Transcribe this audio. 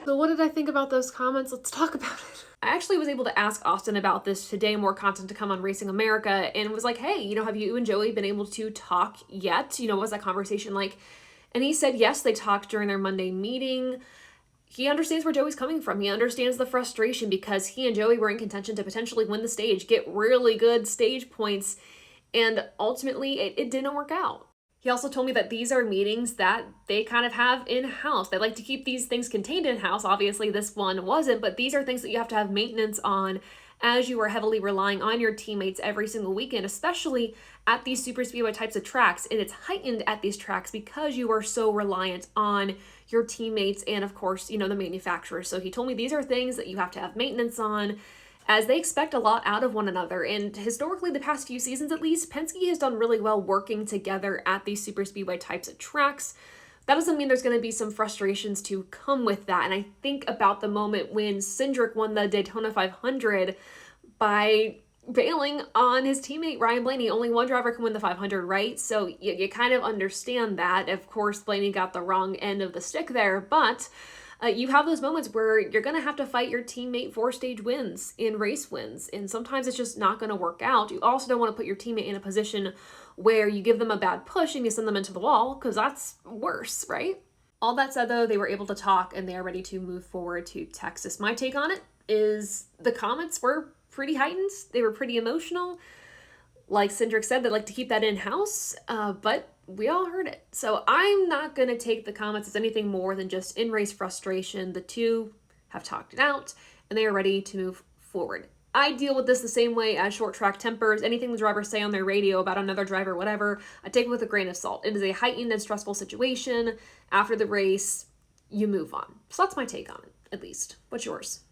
So what did I think about those comments? Let's talk about it. I actually was able to ask Austin about this today, more content to come on Racing America, and was like, hey, have you and Joey been able to talk yet? What was that conversation like? And he said, yes, they talked during their Monday meeting. He understands where Joey's coming from. He understands the frustration because he and Joey were in contention to potentially win the stage, get really good stage points, and ultimately it didn't work out. He also told me that these are meetings that they kind of have in-house. They like to keep these things contained in-house. Obviously, this one wasn't, but these are things that you have to have maintenance on as you are heavily relying on your teammates every single weekend, especially at these super speedway types of tracks. And it's heightened at these tracks because you are so reliant on your teammates and, of course, the manufacturer. So he told me these are things that you have to have maintenance on, as they expect a lot out of one another. And historically, the past few seasons at least, Penske has done really well working together at these super speedway types of tracks. That doesn't mean there's going to be some frustrations to come with that. And I think about the moment when Cindric won the Daytona 500 by bailing on his teammate Ryan Blaney. Only one driver can win the 500, right? So you kind of understand that. Of course, Blaney got the wrong end of the stick there, but you have those moments where you're going to have to fight your teammate for stage wins, in race wins, and sometimes it's just not going to work out. You also don't want to put your teammate in a position where you give them a bad push and you send them into the wall, because that's worse, right? All that said, though, they were able to talk and they are ready to move forward to Texas. My take on it is the comments were pretty heightened. They were pretty emotional. Like Cindric said, they like to keep that in-house, but we all heard it. So I'm not going to take the comments as anything more than just in-race frustration. The two have talked it out, and they are ready to move forward. I deal with this the same way as short track tempers. Anything the drivers say on their radio about another driver, whatever, I take it with a grain of salt. It is a heightened and stressful situation. After the race, you move on. So that's my take on it, at least. What's yours?